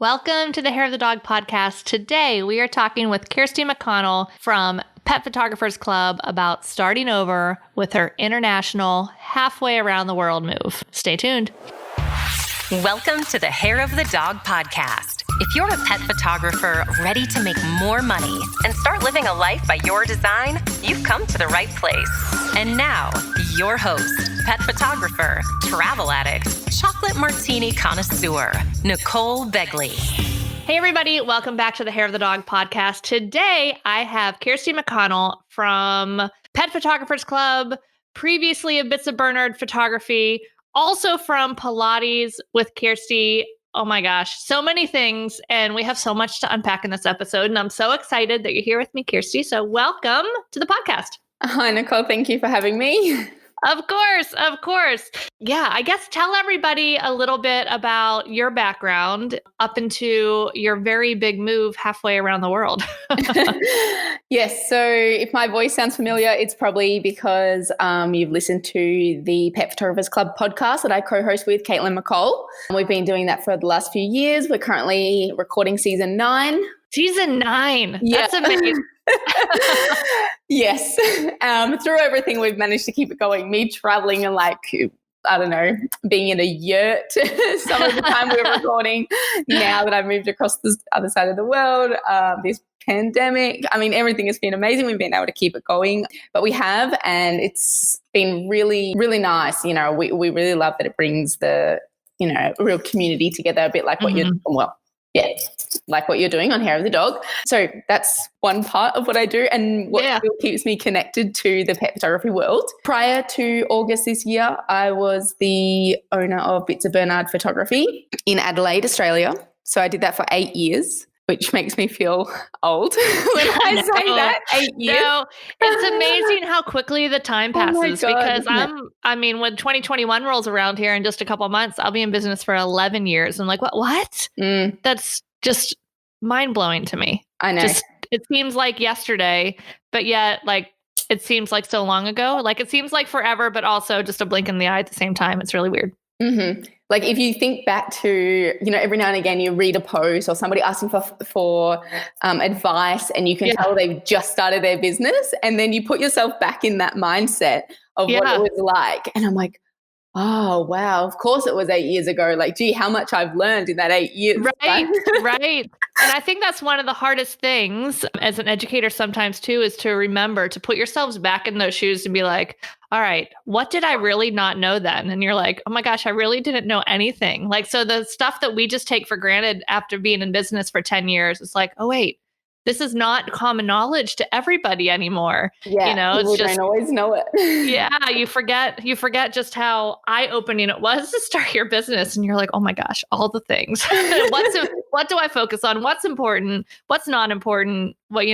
Welcome to the Hair of the Dog podcast. Today, we are talking with Kirstie McConnell from Pet Photographers Club about starting over with her international halfway around the world move. Stay tuned. Welcome to the Hair of the Dog podcast. If you're a pet photographer ready to make more money and start living a life by your design, you've come to the right place. And now, your host, pet photographer, travel addict, chocolate martini connoisseur, Nicole Begley. Hey everybody, welcome back to the Hair of the Dog podcast. Today, I have Kirstie McConnell from Pet Photographers Club, previously of Bits of Bernard Photography, also from Pilates with Kirstie. Oh my gosh, so many things, and we have so much to unpack in this episode, and I'm so excited that you're here with me, Kirstie. So welcome to the podcast. Hi, Nicole. Thank you for having me. Of course, of course. Yeah, I guess tell everybody a little bit about your background up into your very big move halfway around the world. Yes, so if my voice sounds familiar, it's probably because you've listened to the Pet Photographers Club podcast that I co-host with Caitlin McCole. We've been doing that for the last few years. We're currently recording season 9. Season 9. Yeah. That's amazing. Yes. Through everything, we've managed to keep it going. Me traveling and being in a yurt some of the time we were recording. Now that I've moved across the other side of the world, this pandemic, everything has been amazing. We've been able to keep it going, but we have, and it's been really, really nice. We really love that it brings the, real community together, a bit like what like what you're doing on Hair of the Dog. So that's one part of what I do and what still keeps me connected to the pet photography world. Prior to August this year, I was the owner of Bits of Bernard Photography in Adelaide, Australia. So I did that for 8 years, which makes me feel old when I say that. 8 years. No, it's amazing how quickly the time passes because when 2021 rolls around here in just a couple of months, I'll be in business for 11 years. I'm like, what? That's just mind-blowing to me. I know. It seems like yesterday, but yet it seems like so long ago. Like it seems like forever, but also just a blink in the eye at the same time. It's really weird. Mm-hmm. Like if you think back to, every now and again you read a post or somebody asking for advice and you can tell they've just started their business, and then you put yourself back in that mindset of what it was like. And I'm like, oh, wow, of course it was 8 years ago. Like, gee, how much I've learned in that 8 years. Right. And I think that's one of the hardest things as an educator sometimes too, is to remember to put yourselves back in those shoes and be like, all right, what did I really not know then? And you're like, oh my gosh, I really didn't know anything. Like, so the stuff that we just take for granted after being in business for 10 years, it's like, oh wait, this is not common knowledge to everybody anymore. Yeah, it's just, don't always know it. Yeah, you forget just how eye-opening it was to start your business, and you're like, oh my gosh, all the things. What do I focus on? What's important? What's not important? What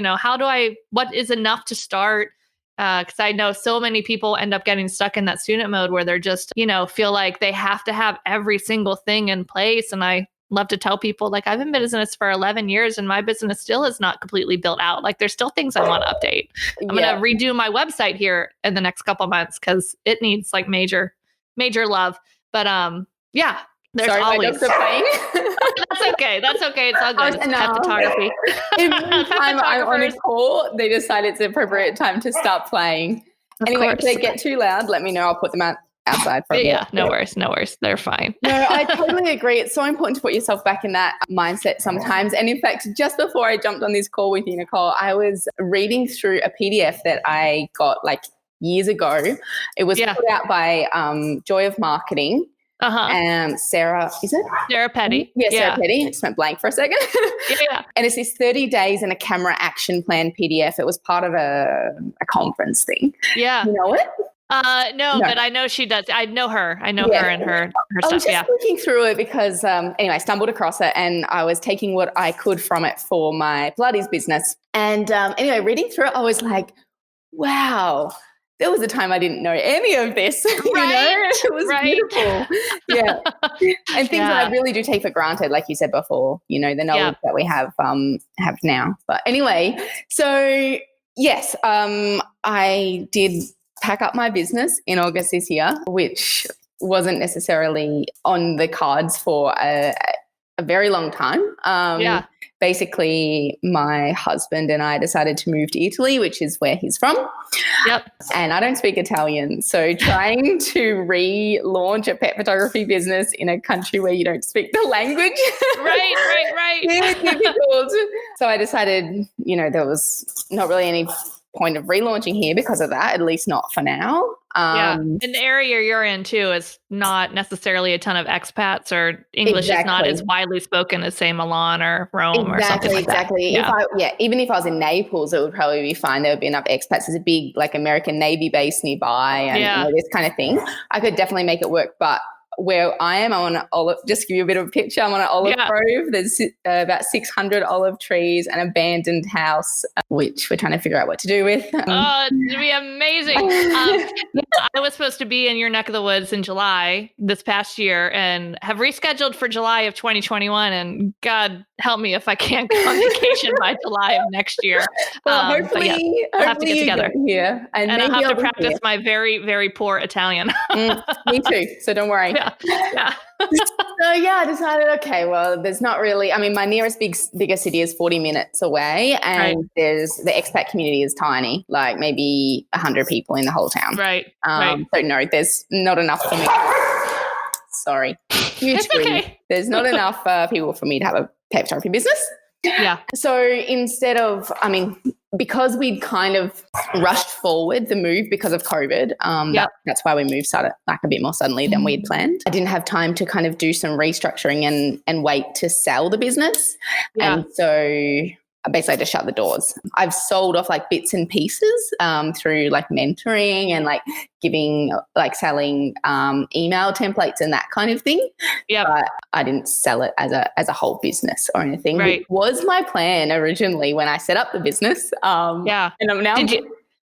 is enough to start? Because I know so many people end up getting stuck in that student mode where they're just, feel like they have to have every single thing in place, and I love to tell people, like, I've been in business for 11 years and my business still is not completely built out. Like, there's still things I want to update. I'm going to redo my website here in the next couple months because it needs like major love. But there's always. That's okay. That's okay. It's all good. It's pet photography. Every time I'm on a call, they decide it's the appropriate time to start playing. Anyway, if they get too loud, let me know. I'll put them outside for a bit. No worries. They're fine. No, I totally agree. It's so important to put yourself back in that mindset sometimes. And in fact, just before I jumped on this call with you, Nicole, I was reading through a PDF that I got like years ago. It was put out by Joy of Marketing. Sarah, is it? Sarah Petty. Yeah, Sarah Petty. I just went blank for a second. Yeah. And it's this 30 days and a camera action plan PDF. It was part of a conference thing. Yeah. You know it? No, but I know she does. I know her. I know her and her stuff. I was just looking through it because, I stumbled across it and I was taking what I could from it for my Pilates business. And reading through it, I was like, wow, there was a time I didn't know any of this. It was beautiful. Yeah. And things that I really do take for granted, like you said before, the knowledge that we have now. But anyway, so yes, I did pack up my business in August this year, which wasn't necessarily on the cards for a very long time. Yeah. Basically, my husband and I decided to move to Italy, which is where he's from. Yep. And I don't speak Italian. So trying to relaunch a pet photography business in a country where you don't speak the language. Right. It's difficult. So I decided, there was not really any point of relaunching here because of that, at least not for now. And the area you're in too is not necessarily a ton of expats, or English is not as widely spoken as, say, Milan or Rome or something like that. Yeah. Even if I was in Naples, it would probably be fine. There would be enough expats. There's a big American Navy base nearby and this kind of thing. I could definitely make it work, but where I am, I'm on an olive, just to give you a bit of a picture, I'm on an olive grove. There's about 600 olive trees, an abandoned house, which we're trying to figure out what to do with. Oh, it'd be amazing. I was supposed to be in your neck of the woods in July this past year and have rescheduled for July of 2021. And God help me if I can't go on vacation by July of next year. Well, hopefully we'll have to get together here. And I'll have to practice my very, very poor Italian. Me too. So don't worry. Yeah. So I decided, okay, well, there's not really, my nearest bigger city is 40 minutes away, and there's the expat community is tiny, like maybe 100 people in the whole town. Right. So no, there's not enough for me. Sorry. It's okay. There's not enough people for me to have a pet photography business. Yeah. So instead of, because we'd kind of rushed forward the move because of COVID, that's why we started a bit more suddenly than we'd planned. I didn't have time to kind of do some restructuring and wait to sell the business. Yeah. And so I basically just shut the doors. I've sold off bits and pieces through mentoring and giving, selling email templates and that kind of thing. Yeah. But I didn't sell it as a whole business or anything. Right. Which was my plan originally when I set up the business. And I'm now.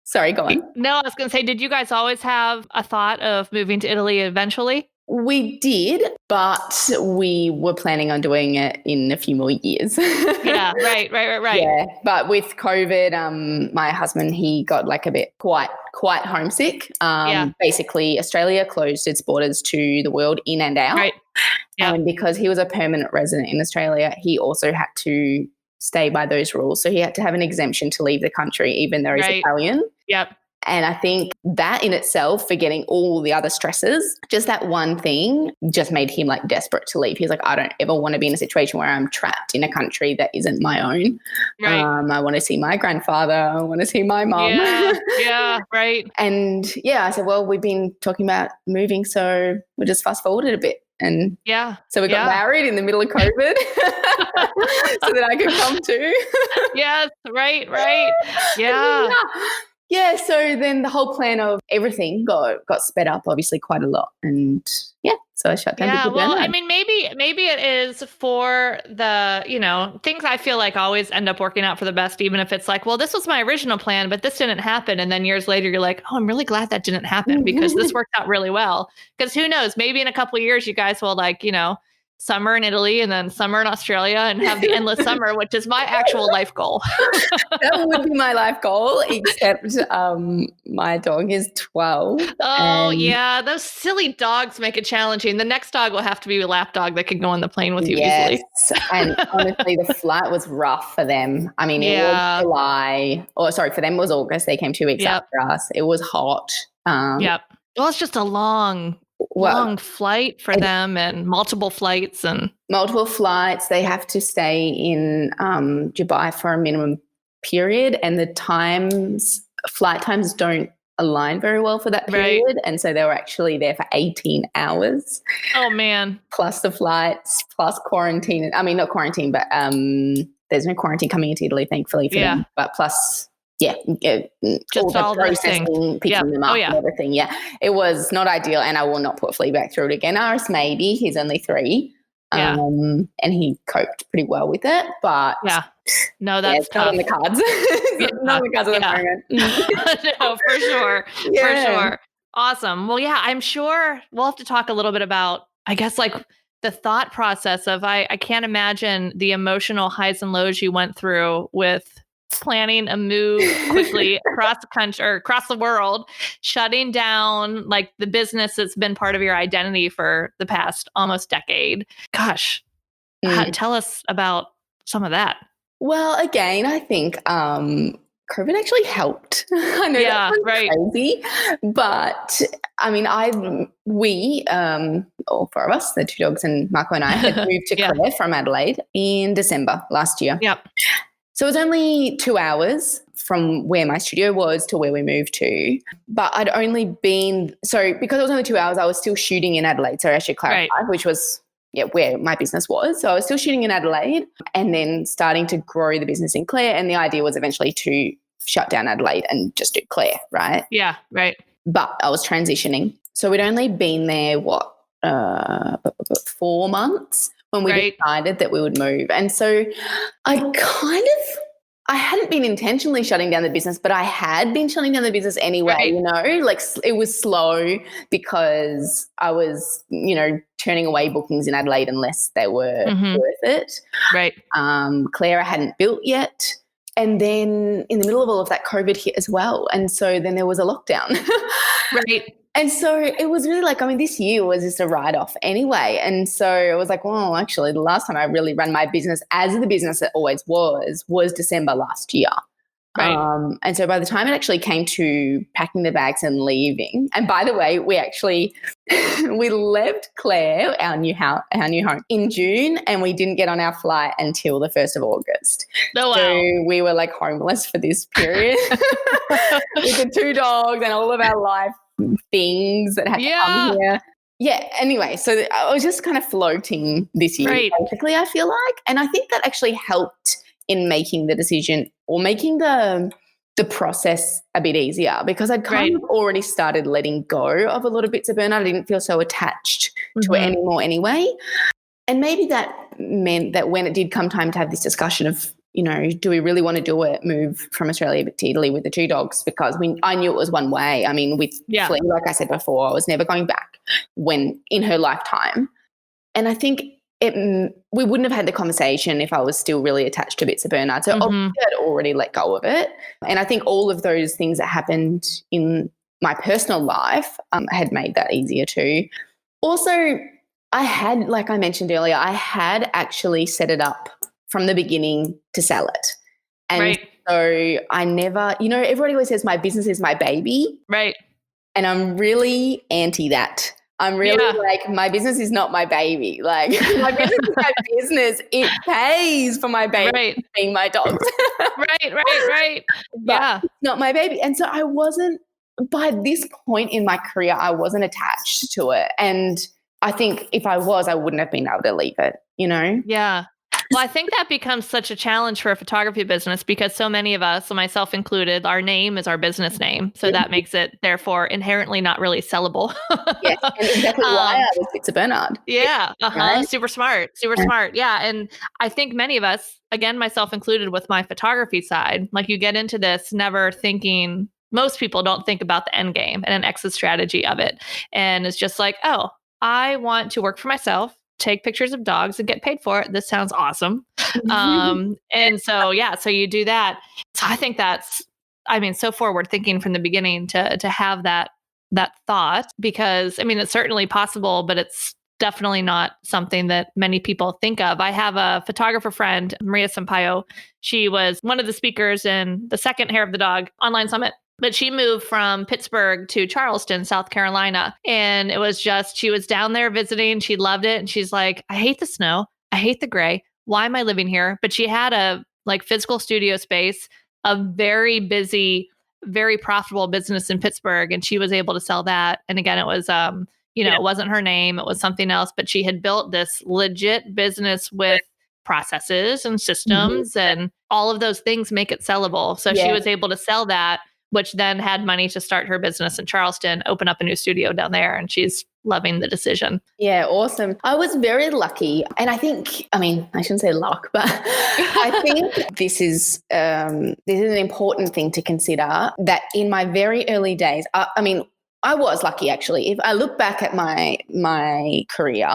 Sorry, go on. No, I was going to say, did you guys always have a thought of moving to Italy eventually? We did, but we were planning on doing it in a few more years. Yeah, right. Yeah, but with COVID, my husband, he got a bit quite homesick. Basically, Australia closed its borders to the world in and out. Right. Yeah. And because he was a permanent resident in Australia, he also had to stay by those rules. So he had to have an exemption to leave the country, even though he's Italian. Yep. And I think that in itself, forgetting all the other stresses, just that one thing just made him desperate to leave. He's like, I don't ever want to be in a situation where I'm trapped in a country that isn't my own. Right. I want to see my grandfather. I want to see my mom. Yeah, right. And I said, well, we've been talking about moving, so we'll just fast forward it a bit. And so we got married in the middle of COVID so that I could come too. Yes, right. Yeah. Yeah, so then the whole plan of everything got sped up obviously quite a lot, and so I shut down. Yeah, well, maybe it is for the things I feel always end up working out for the best, even if it's well, this was my original plan, but this didn't happen, and then years later you're like, oh, I'm really glad that didn't happen because this worked out really well. Because who knows, maybe in a couple of years you guys will summer in Italy and then summer in Australia and have the endless summer, which is my actual life goal. That would be my life goal, except my dog is 12. Oh, yeah. Those silly dogs make it challenging. The next dog will have to be a lap dog that can go on the plane with you easily. And honestly, the flight was rough for them. It was July. For them it was August. They came 2 weeks after us. It was hot. Well, it's just a long flight for them, and multiple flights. They have to stay in Dubai for a minimum period, and the flight times don't align very well for that period. Right. And so they were actually there for 18 hours. Oh man. Plus the flights, plus quarantine. Not quarantine, but there's no quarantine coming into Italy, thankfully for them. But plus just all the processing, picking them up and everything. Yeah, it was not ideal, and I will not put Flea back through it again. Aris maybe, he's only 3, and he coped pretty well with it. But no, that's tough. Not on the cards. Not on the cards at the moment. No, for sure, for sure. Awesome. Well, I'm sure we'll have to talk a little bit about, I guess, the thought process of I can't imagine the emotional highs and lows you went through with planning a move quickly across the country or across the world, shutting down the business that's been part of your identity for the past almost decade. Gosh, Tell us about some of that. Well, again, I think COVID actually helped. I know Yeah, that's right. crazy, but I mean, all four of us, the two dogs and Marco and I, had moved to Yeah. Clare from Adelaide in December last year. Yep. So it was only 2 hours from where my studio was to where we moved to. But I'd only been, so because it was only 2 hours, I was still shooting in Adelaide. So I should clarify, which was where my business was. So I was still shooting in Adelaide and then starting to grow the business in Clare. And the idea was eventually to shut down Adelaide and just do Clare, right? Yeah, right. But I was transitioning. So we'd only been there, 4 months when we decided that we would move. And so I hadn't been intentionally shutting down the business, but I had been shutting down the business anyway, you know, like it was slow because I was, you know, turning away bookings in Adelaide unless they were worth it. Right. Clare I hadn't built yet. And then in the middle of all of that, COVID hit as well. And so then there was a lockdown. Right. And so it was really like, I mean, this year was just a write-off anyway. And so I was like, well, actually, the last time I really ran my business as the business it always was December last year. Right. And so by the time it actually came to packing the bags and leaving, and by the way, we actually we left Clare, our new home, in June, and we didn't get on our flight until the 1st of August. Oh, wow. So we were like homeless for this period with the 2 dogs and all of our life things that had to come here. Yeah. Anyway, so I was just kind of floating this year, basically, I feel like. And I think that actually helped in making the decision or making the process a bit easier because I'd kind of already started letting go of a lot of bits of burnout. I didn't feel so attached to it anymore anyway. And maybe that meant that when it did come time to have this discussion of, you know, do we really want to do it, move from Australia to Italy with the 2 dogs? Because I knew it was one way. I mean, with Flea, like I said before, I was never going back in her lifetime. And I think we wouldn't have had the conversation if I was still really attached to bits of burnout. So obviously I'd already let go of it. And I think all of those things that happened in my personal life had made that easier too. Also, I had, like I mentioned earlier, I had actually set it up from the beginning to sell it. And so I never, you know, everybody always says my business is my baby. Right. And I'm really anti that. I'm really like, my business is not my baby. Like my business is my business. It pays for my baby being my dogs. Right. But it's not my baby. And so I wasn't, by this point in my career, I wasn't attached to it. And I think if I was, I wouldn't have been able to leave it, you know? Yeah. Well, I think that becomes such a challenge for a photography business because so many of us, myself included, our name is our business name. So that makes it, therefore, inherently not really sellable. Yes, and exactly why I was Pizza Bernard. Yeah, right? Super smart. Yeah, and I think many of us, again, myself included with my photography side, like you get into this never thinking, most people don't think about the end game and an exit strategy of it. And it's just like, oh, I want to work for myself, take pictures of dogs and get paid for it. This sounds awesome. And so, so you do that. So I think that's, so forward thinking from the beginning to have that thought, because it's certainly possible, but it's definitely not something that many people think of. I have a photographer friend, Maria Sampaio. She was one of the speakers in the second Hair of the Dog online summit. But she moved from Pittsburgh to Charleston, South Carolina. And it was just, she was down there visiting. She loved it. And she's like, I hate the snow. I hate the gray. Why am I living here? But she had a physical studio space, a very busy, very profitable business in Pittsburgh. And she was able to sell that. And again, it was, it wasn't her name. It was something else. But she had built this legit business with processes and systems and all of those things make it sellable. So she was able to sell that, which then had money to start her business in Charleston, open up a new studio down there, and she's loving the decision. Yeah, awesome. I was very lucky. And I think, I shouldn't say luck, but I think this is an important thing to consider, that in my very early days, I was lucky actually. If I look back at my career,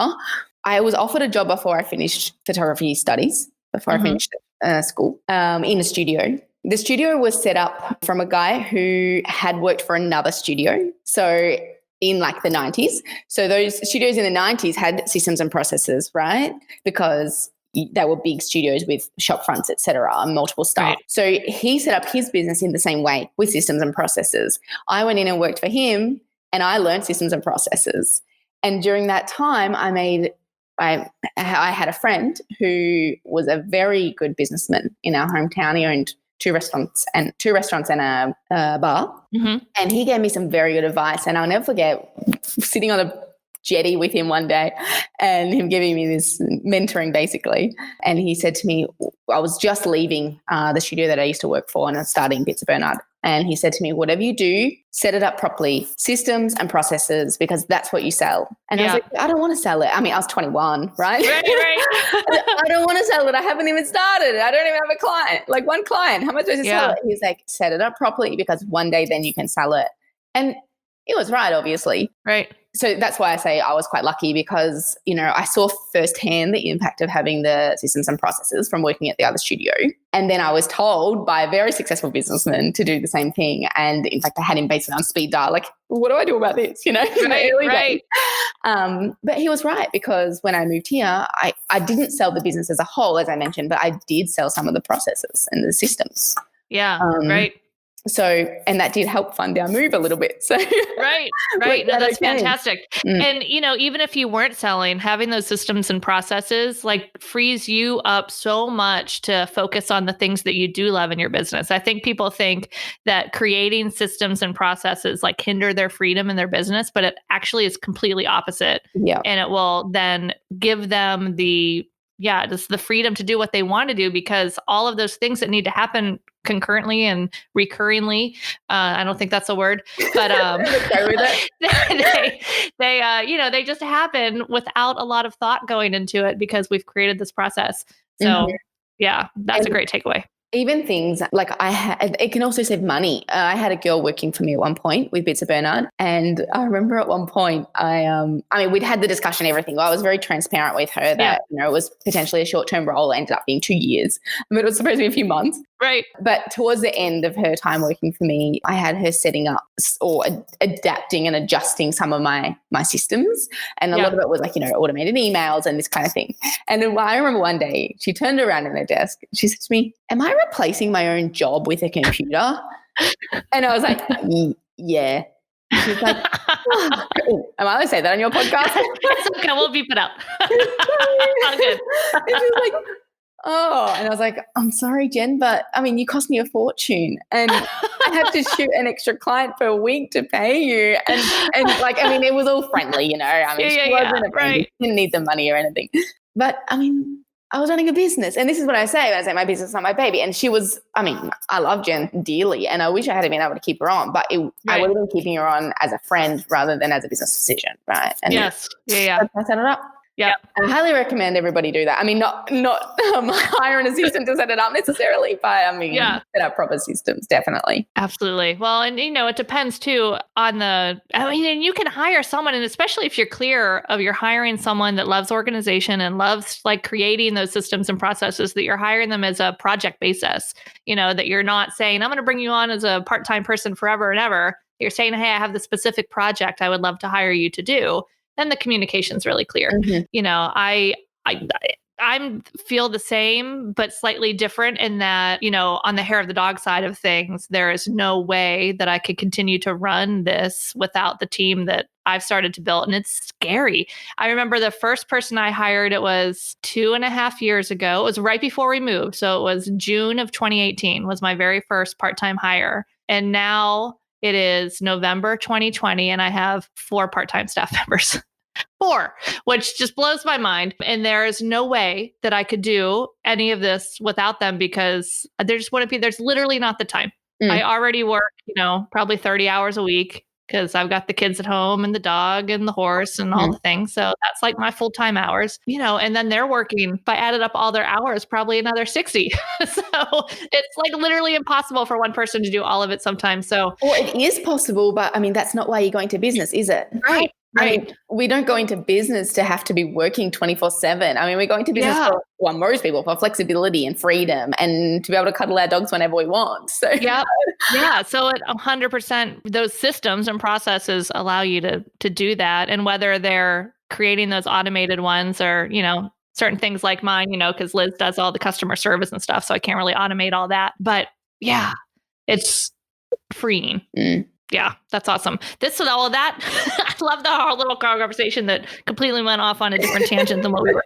I was offered a job before I finished photography studies, before I finished school, in a studio. The studio was set up from a guy who had worked for another studio. So in the 90s. So those studios in the 90s had systems and processes, right? Because they were big studios with shop fronts, et cetera, and multiple staff. Right. So he set up his business in the same way with systems and processes. I went in and worked for him and I learned systems and processes. And during that time, I had a friend who was a very good businessman in our hometown. He owned two restaurants and a bar. Mm-hmm. And he gave me some very good advice. And I'll never forget sitting on the jetty with him one day and him giving me this mentoring basically. And he said to me, I was just leaving the studio that I used to work for and I was starting Bits of Bernard. And he said to me, whatever you do, set it up properly, systems and processes, because that's what you sell. And I was like, I don't want to sell it. I mean, I was 21, right? Right. I don't want to sell it. I haven't even started. I don't even have a client, like one client. How am I supposed to sell it? He's like, set it up properly because one day then you can sell it. And he was right, obviously. Right. So that's why I say I was quite lucky because, you know, I saw firsthand the impact of having the systems and processes from working at the other studio. And then I was told by a very successful businessman to do the same thing. And in fact, I had him based on speed dial, like, what do I do about this? You know, in the early days. But he was right because when I moved here, I didn't sell the business as a whole, as I mentioned, but I did sell some of the processes and the systems. Yeah. Right. So, and that did help fund our move a little bit. So, right. No, that's fantastic. And, you know, even if you weren't selling, having those systems and processes like frees you up so much to focus on the things that you do love in your business. I think people think that creating systems and processes like hinder their freedom in their business, but it actually is completely opposite. Yeah. And it will then give them just the freedom to do what they want to do because all of those things that need to happen concurrently and recurringly, I don't think that's a word, but they just happen without a lot of thought going into it because we've created this process. So that's a great takeaway. Even things like it can also save money. I had a girl working for me at one point with Bits of Bernard. And I remember at one point, we'd had the discussion, everything. Well, I was very transparent with her that, you know, it was potentially a short-term role. It ended up being 2 years, but it was supposed to be a few months. Right. But towards the end of her time working for me, I had her setting up or adapting and adjusting some of my systems. And a lot of it was like, you know, automated emails and this kind of thing. And then I remember one day she turned around in her desk. She said to me, am I replacing my own job with a computer? And I was like, yeah. She's like, am I allowed to say that on your podcast? It's okay. We'll beep it out. All good. And she was like, oh, and I was like, I'm sorry, Jen, but I mean, you cost me a fortune and I had to shoot an extra client per week to pay you. And like, I mean, it was all friendly, you know, I mean, she wasn't a friend. She didn't need the money or anything. But I mean, I was running a business. And this is what I say when I say my business is not my baby. And she was, I mean, I love Jen dearly and I wish I had been able to keep her on, but I would have been keeping her on as a friend rather than as a business decision, right? And yes. I set it up. Yeah. I highly recommend everybody do that. I mean, not hire an assistant to set it up necessarily, but I mean, set up proper systems, definitely. Absolutely. Well, and you know, it depends too on and you can hire someone, and especially if you're clear of you're hiring someone that loves organization and loves like creating those systems and processes, that you're hiring them as a project basis, you know, that you're not saying, I'm going to bring you on as a part-time person forever and ever. You're saying, hey, I have this specific project I would love to hire you to do. Then the communication's really clear. Mm-hmm. You know, I feel the same, but slightly different in that, you know, on the hair of the dog side of things, there is no way that I could continue to run this without the team that I've started to build. And it's scary. I remember the first person I hired, it was 2.5 years ago. It was right before we moved. So it was June of 2018 was my very first part-time hire. And now it is November 2020, and I have 4 part-time staff members. 4, which just blows my mind. And there is no way that I could do any of this without them because there just wouldn't be, there's literally not the time. I already work, you know, probably 30 hours a week because I've got the kids at home and the dog and the horse and all the things. So that's like my full-time hours, you know, and then they're working, if I added up all their hours, probably another 60. So it's like literally impossible for one person to do all of it sometimes. So, well, it is possible, but I mean, that's not why you're going to business, is it? Right. I mean, we don't go into business to have to be working 24/7. I mean, we're going to business for, well, most people, for flexibility and freedom and to be able to cuddle our dogs whenever we want. So yeah. So at 100%, those systems and processes allow you to do that. And whether they're creating those automated ones or, you know, certain things like mine, because Liz does all the customer service and stuff. So I can't really automate all that. But yeah, it's freeing. Yeah, that's awesome. This and all of that. I love our little conversation that completely went off on a different tangent than what we were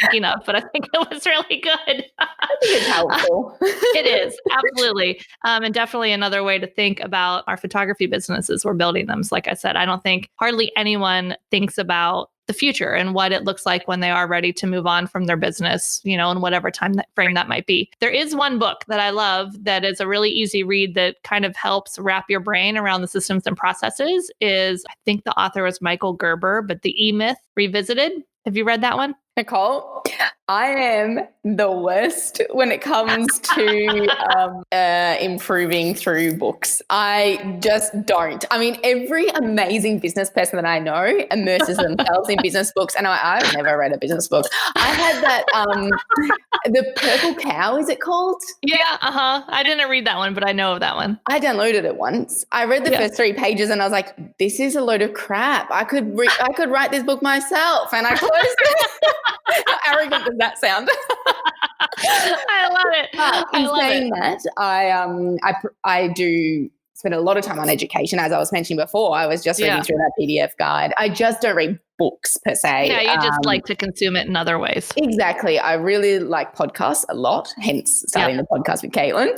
thinking of, but I think it was really good. I think it's helpful. It is, absolutely. And definitely another way to think about our photography businesses. We're building them. So like I said, I don't think hardly anyone thinks about the future and what it looks like when they are ready to move on from their business, in whatever time frame that might be. There is one book that I love that is a really easy read that kind of helps wrap your brain around the systems and processes. I think the author was Michael Gerber, but The E-Myth Revisited. Have you read that one? Nicole, I am the worst when it comes to improving through books. I just don't. I mean, every amazing business person that I know immerses themselves in business books, and I've never read a business book. I had that, the Purple Cow, is it called? Yeah, I didn't read that one, but I know of that one. I downloaded it once. I read the first 3 pages, and I was like, "This is a load of crap. I could write this book myself," and I closed it. How arrogant does that sound? I love it. I do spend a lot of time on education. As I was mentioning before, I was just reading through that PDF guide. I just don't read books per se. Yeah, you just like to consume it in other ways. Exactly. I really like podcasts a lot, hence starting the podcast with Caitlin.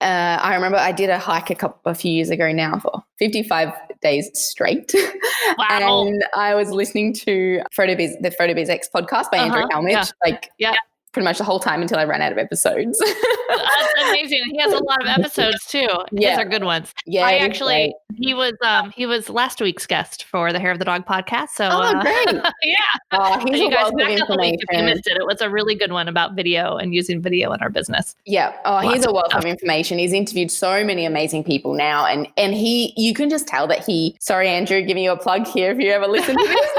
I remember I did a hike a few years ago now for 55 days straight. Wow. And I was listening to the PhotoBiz X podcast by Andrew Helmich, pretty much the whole time until I ran out of episodes. That's amazing. He has a lot of episodes too. His are good ones. Yeah, he was last week's guest for the Hair of the Dog podcast. So great. Yeah. He's a wealth of information. If you missed it, it was a really good one about video and using video in our business. Yeah. He's a wealth of information. He's interviewed so many amazing people now, and you can just tell that sorry, Andrew, giving you a plug here if you ever listen to this,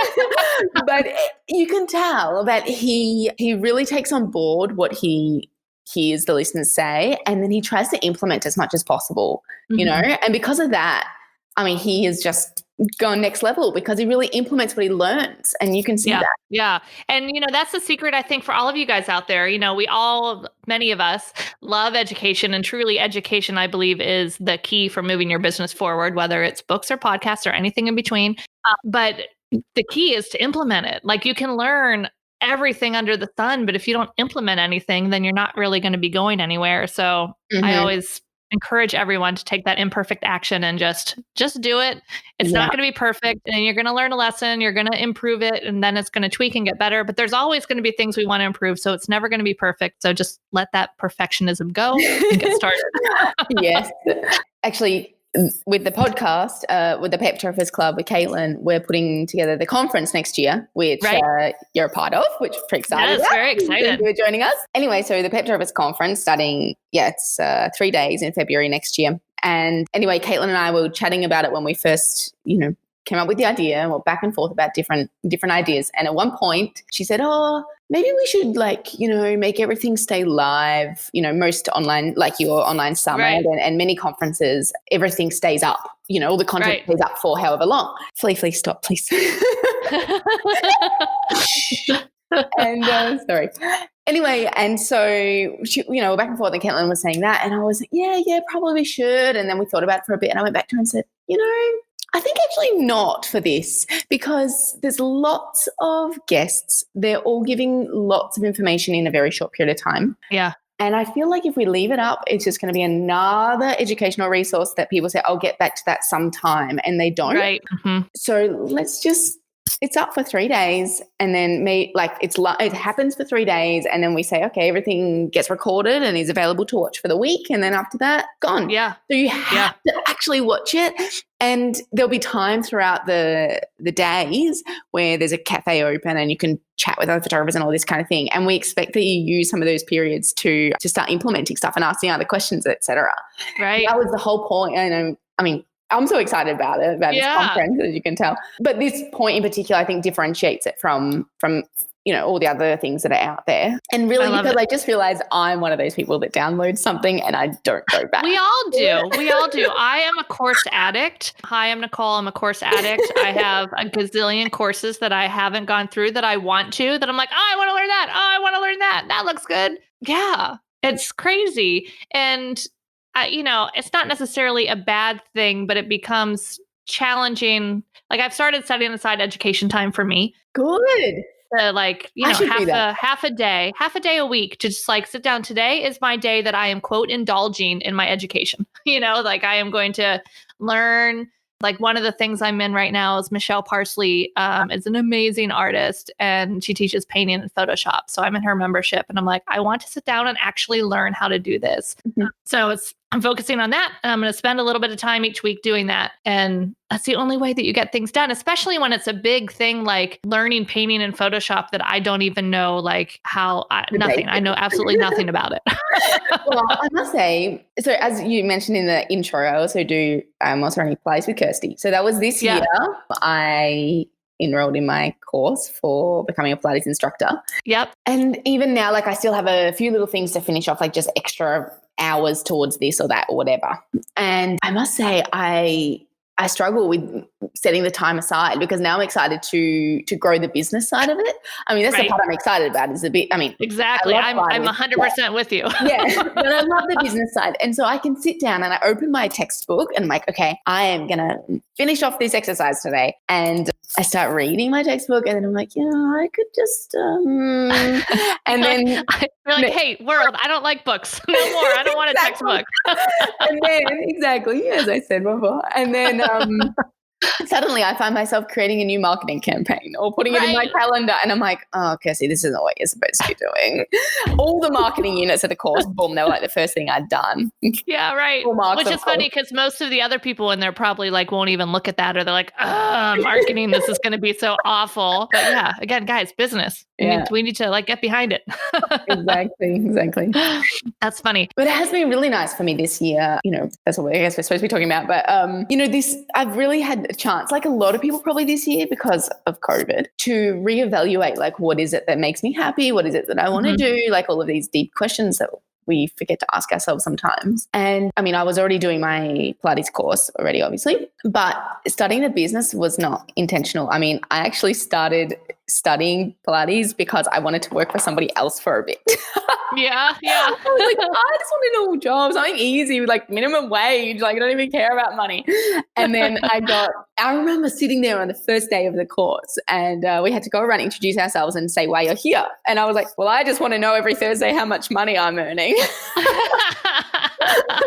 but you can tell that he really takes on board what he hears the listeners say, and then he tries to implement as much as possible, and because of that, I mean, he has just gone next level because he really implements what he learns, and you can see that. Yeah. And, that's the secret, I think, for all of you guys out there. Many of us love education, and truly education, I believe, is the key for moving your business forward, whether it's books or podcasts or anything in between. But the key is to implement it. Like, you can learn everything under the sun, but if you don't implement anything, then you're not really going to be going anywhere. So I always encourage everyone to take that imperfect action and just do it. It's not going to be perfect, and you're going to learn a lesson, you're going to improve it, and then it's going to tweak and get better. But there's always going to be things we want to improve. So it's never going to be perfect. So just let that perfectionism go and get started. Yes. Actually, with the podcast, with the Pet Photographers Club with Caitlin, we're putting together the conference next year, which you're a part of, which I'm pretty excited. Yes, very excited. You're joining us. Anyway, so the Pet Photographers Conference starting, it's 3 days in February next year. And anyway, Caitlin and I were chatting about it when we first, came up with the idea, and we're back and forth about different ideas. And at one point she said, maybe we should make everything stay live, most online, like your online summit and many conferences, everything stays up, all the content stays up for however long. Flea, stop, please. And sorry. Anyway, and so she, we're back and forth, and Caitlin was saying that, and I was like, yeah, probably we should. And then we thought about it for a bit, and I went back to her and said, I think actually not for this, because there's lots of guests. They're all giving lots of information in a very short period of time. Yeah. And I feel like if we leave it up, it's just going to be another educational resource that people say, I'll get back to that sometime, and they don't. Right. Mm-hmm. So it's up for 3 days, and then it happens for 3 days, and then we say, okay, everything gets recorded and is available to watch for the week, and then after that, gone. Yeah. So you have to actually watch it, and there'll be time throughout the days where there's a cafe open and you can chat with other photographers and all this kind of thing. And we expect that you use some of those periods to start implementing stuff and asking other questions, etc. Right. That was the whole point. And I'm so excited about it, about this conference, as you can tell. But this point in particular, I think, differentiates it from all the other things that are out there. And really, because I just realized I'm one of those people that downloads something and I don't go back. We all do. We all do. I am a course addict. Hi, I'm Nicole. I'm a course addict. I have a gazillion courses that I haven't gone through that I want to, that I'm like, oh, I want to learn that. Oh, I want to learn that. That looks good. Yeah, it's crazy. And, it's not necessarily a bad thing, but it becomes challenging. Like I've started setting aside education time for me. Good. Half a day a week to just like sit down. Today is my day that I am, quote, indulging in my education. Like I am going to learn. Like one of the things I'm in right now is Michelle Parsley is an amazing artist and she teaches painting and Photoshop. So I'm in her membership and I'm like, I want to sit down and actually learn how to do this. Mm-hmm. So I'm focusing on that. And I'm going to spend a little bit of time each week doing that. And that's the only way that you get things done, especially when it's a big thing like learning painting and Photoshop that I don't even know like nothing. I know absolutely nothing about it. Well, I must say, so as you mentioned in the intro, I also do running Pilates with Kirstie. So that was this year. I enrolled in my course for becoming a Pilates instructor. Yep. And even now, like I still have a few little things to finish off, like just extra hours towards this or that or whatever. And I must say, I struggle with setting the time aside because now I'm excited to grow the business side of it. I mean, that's the part I'm excited about is a bit, exactly. I'm 100% with you. Yeah. But I love the business side. And so I can sit down and I open my textbook and I'm like, okay, I am going to finish off this exercise today. And I start reading my textbook and then I'm like, I could just, and then you're like, hey, world, I don't like books no more. I don't want a textbook. And then exactly, as I said before. And then suddenly I find myself creating a new marketing campaign or putting it in my calendar and I'm like, oh, Kirstie, this isn't what you're supposed to be doing. All the marketing units of the course, boom, they were like the first thing I'd done. Yeah, right. Which is funny because most of the other people in there probably like won't even look at that or they're like, marketing, this is going to be so awful. But yeah, again, guys, business. We need to like get behind it. Exactly. That's funny. But it has been really nice for me this year. That's what I guess we're supposed to be talking about. But, I've really had a chance, like a lot of people probably this year because of COVID, to reevaluate like what is it that makes me happy? What is it that I want to do? Like all of these deep questions that we forget to ask ourselves sometimes. And I was already doing my Pilates course already, obviously, but starting the business was not intentional. I actually started studying Pilates because I wanted to work for somebody else for a bit. Yeah. I was like, I just want a normal job, something easy with like minimum wage. Like I don't even care about money. And then I remember sitting there on the first day of the course and we had to go around, introduce ourselves and say why you're here. And I was like, well, I just want to know every Thursday how much money I'm earning.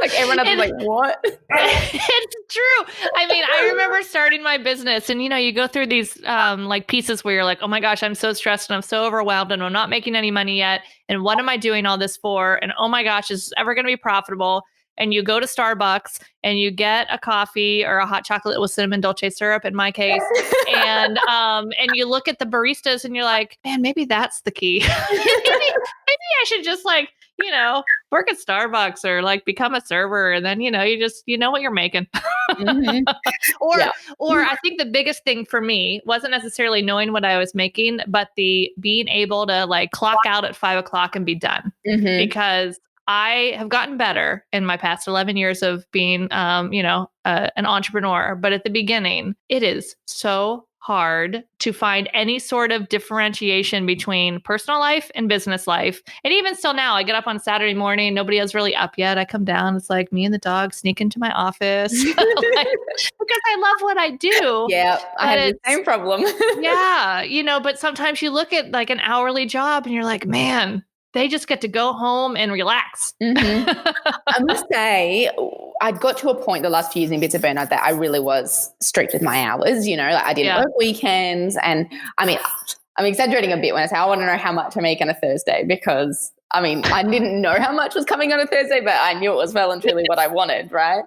Like everyone else was like, what? It's true. I remember starting my business and, you go through these like pieces where you're like, oh my gosh, I'm so stressed and I'm so overwhelmed and I'm not making any money yet. And what am I doing all this for? And oh my gosh, is this ever going to be profitable? And you go to Starbucks and you get a coffee or a hot chocolate with cinnamon dolce syrup in my case. And you look at the baristas and you're like, man, maybe that's the key. maybe I should just like, work at Starbucks or like become a server. And then, you know what you're making. Mm-hmm. Or I think the biggest thing for me wasn't necessarily knowing what I was making, but the being able to like clock out at 5 o'clock and be done. Mm-hmm. Because I have gotten better in my past 11 years of being, an entrepreneur. But at the beginning, it is so hard to find any sort of differentiation between personal life and business life. And even still now, I get up on Saturday morning, nobody is really up yet. I come down, it's like me and the dog sneak into my office because I love what I do. Yeah, I have the same problem. Yeah, but sometimes you look at like an hourly job and you're like, man, they just get to go home and relax. Mm-hmm. I must say, I'd got to a point the last few years in bits of burnout that I really was strict with my hours. Like I didn't work weekends. And I'm exaggerating a bit when I say I want to know how much I make on a Thursday because I didn't know how much was coming on a Thursday, but I knew it was well and truly what I wanted, right?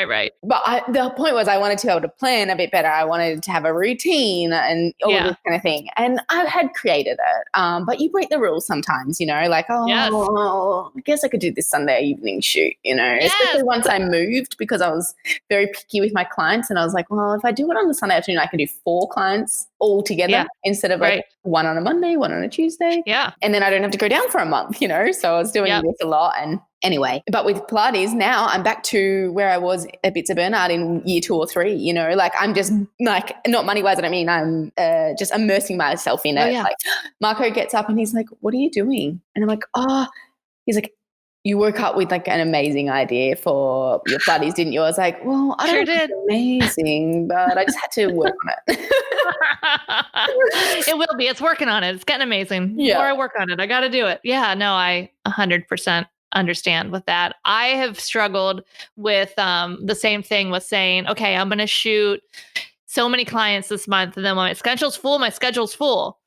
Right. But the point was I wanted to be able to plan a bit better. I wanted to have a routine and all of this kind of thing. And I had created it. But you break the rules sometimes, like, I guess I could do this Sunday evening shoot, especially once I moved because I was very picky with my clients. And I was like, well, if I do it on the Sunday afternoon, I can do 4 clients all together Yeah. instead of like Right. one on a Monday, one on a Tuesday. Yeah. And then I don't have to go down for a month, you know? So I was doing Yep. this a lot. And anyway, but with Pilates now I'm back to where I was at Bits of Burnout in year 2 or 3, you know, like I'm just like, not money wise, I don't mean, I'm just immersing myself in it. Yeah. Like Marco gets up and he's like, what are you doing? And I'm like, oh, he's like, you woke up with like an amazing idea for your Pilates, didn't you? I was like, well, I don't Sure know if did. it's amazing, but I just had to work on it. It will be. It's working on it. It's getting amazing. The Yeah. more I work on it, I got to do it. Yeah, no, I 100% understand with that. I have struggled with the same thing with saying, okay, I'm going to shoot so many clients this month. And then when my schedule's full.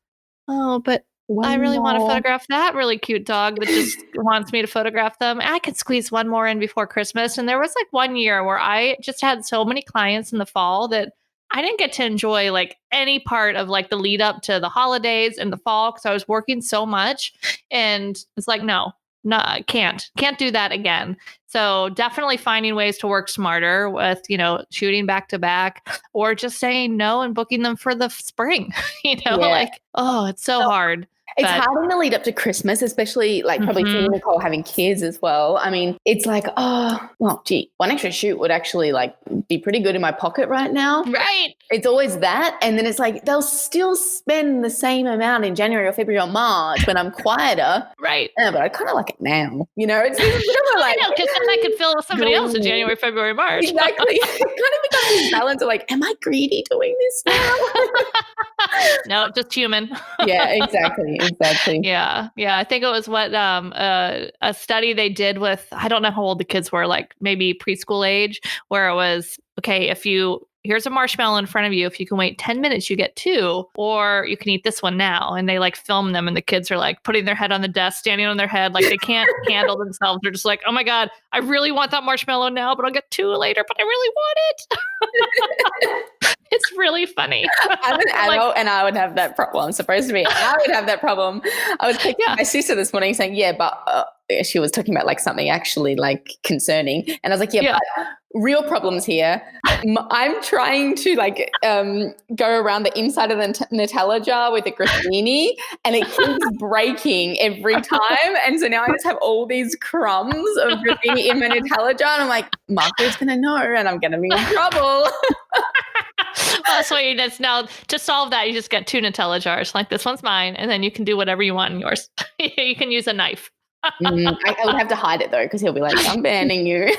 Oh, but I really want to Wow. photograph that really cute dog that just wants me to photograph them. I could squeeze one more in before Christmas. And there was like one year where I just had so many clients in the fall that I didn't get to enjoy like any part of like the lead up to the holidays in the fall because I was working so much. And it's like, no, I can't do that again. So definitely finding ways to work smarter with, you know, shooting back to back or just saying no and booking them for the spring, you know, Yeah. like, oh, it's so hard. It's But- hard in the lead up to Christmas, especially like probably for you, Nicole, having kids as well. I mean, it's like, oh, well, gee, one extra shoot would actually like be pretty good in my pocket right now. Right. It's always that. And then it's like, they'll still spend the same amount in January or February or March when I'm quieter. Right. Yeah, but I kind of like it now. You know, it's a bit of a, like, I know, because then I could fill with somebody else in January, February, March. Exactly. It kind of becomes this balance of like, am I greedy doing this now? No, just human. Yeah, exactly. Yeah. I think it was what a study they did with, I don't know how old the kids were, like maybe preschool age, where it was, okay, here's a marshmallow in front of you. If you can wait 10 minutes, you get 2, or you can eat this one now. And they like film them and the kids are like putting their head on the desk, standing on their head. Like they can't handle themselves. They're just like, oh my God, I really want that marshmallow now, but I'll get 2 later, but I really want it. It's really funny. I'm an adult and I would have that problem. I'm supposed to be. And I would have that problem. I was texting my sister this morning saying, yeah, but she was talking about like something actually like concerning. And I was like, yeah. But real problems here. I'm trying to like go around the inside of the Nutella jar with a grissini and it keeps breaking every time. And so now I just have all these crumbs of grissini in my Nutella jar. And I'm like, Marco's going to know and I'm going to be in trouble. Well, so you just now to solve that, you just get 2 Nutella jars. Like this one's mine, and then you can do whatever you want in yours. You can use a knife. I would have to hide it though, because he'll be like, I'm banning you.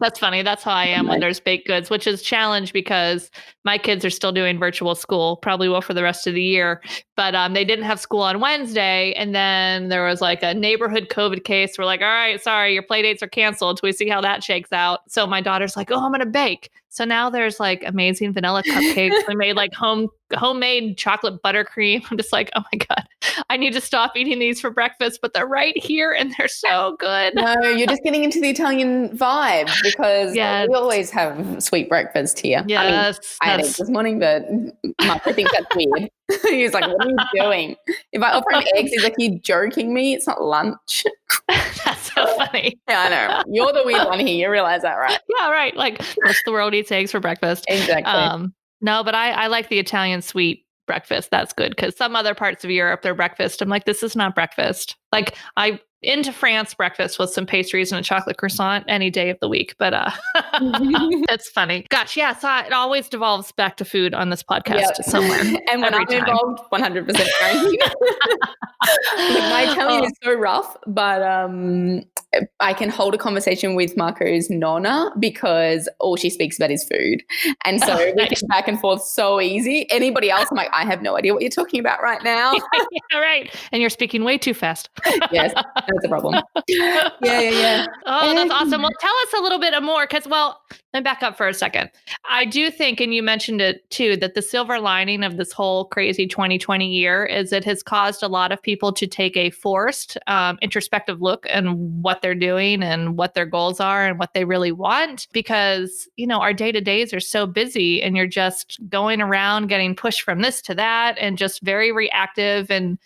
That's funny. That's how I am when there's baked goods, which is a challenge because my kids are still doing virtual school, probably will for the rest of the year. But they didn't have school on Wednesday. And then there was like a neighborhood COVID case. We're like, all right, sorry, your play dates are canceled. So we see how that shakes out. So my daughter's like, oh, I'm going to bake. So now there's like amazing vanilla cupcakes. We made like homemade chocolate buttercream. I'm just like, oh my God, I need to stop eating these for breakfast, but they're right here and they're so good. No, you're just getting into the Italian vibe because we always have sweet breakfast here. Yes. I ate it this morning, but Marco thinks that's weird. He's like, what are you doing? If I offer him eggs, he's like, you joking me? It's not lunch. That's so funny. Yeah, I know. You're the weird one here. You realize that, right? Yeah, right. Like most of the world eats eggs for breakfast. Exactly. No, but I like the Italian sweet breakfast. That's good because some other parts of Europe, their breakfast, I'm like, this is not breakfast. Like I into France breakfast with some pastries and a chocolate croissant any day of the week. But that's funny. Gosh, yeah. So it always devolves back to food on this podcast somewhere. And when I'm involved, 100% going. My Italian is so rough, but I can hold a conversation with Marco's nonna because all she speaks about is food. And so we get back and forth so easy. Anybody else, I'm like, I have no idea what you're talking about right now. Yeah, right. And you're speaking way too fast. Yes, that's a problem. Yeah. Oh, that's awesome. Well, tell us a little bit more because, let me back up for a second. I do think, and you mentioned it too, that the silver lining of this whole crazy 2020 year is it has caused a lot of people to take a forced introspective look and what they're doing and what their goals are and what they really want because, our day-to-days are so busy and you're just going around getting pushed from this to that and just very reactive. And,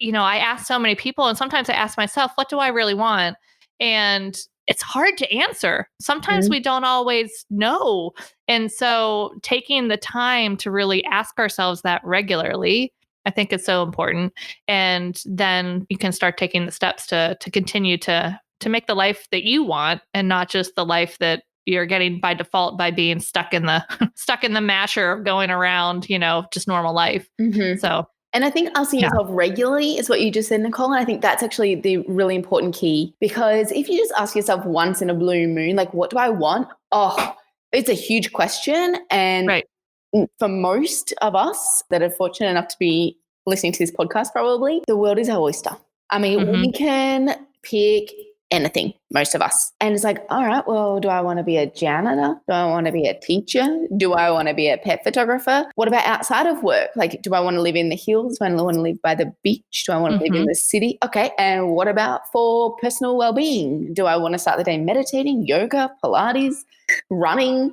I ask so many people and sometimes I ask myself, what do I really want? And it's hard to answer. Sometimes we don't always know. And so taking the time to really ask ourselves that regularly, I think is so important. And then you can start taking the steps to continue to make the life that you want, and not just the life that you're getting by default by being stuck in the stuck in the masher of going around, just normal life. So, and I think asking yourself regularly is what you just said, Nicole. And I think that's actually the really important key, because if you just ask yourself once in a blue moon, like, what do I want? Oh, it's a huge question. And for most of us that are fortunate enough to be listening to this podcast, probably the world is our oyster. I mean, we can pick anything, most of us. And it's like, all right, well, do I want to be a janitor? Do I want to be a teacher? Do I want to be a pet photographer? What about outside of work? Like, do I want to live in the hills? Do I want to live by the beach? Do I want to live in the city? Okay. And what about for personal well-being? Do I want to start the day meditating, yoga, Pilates, running,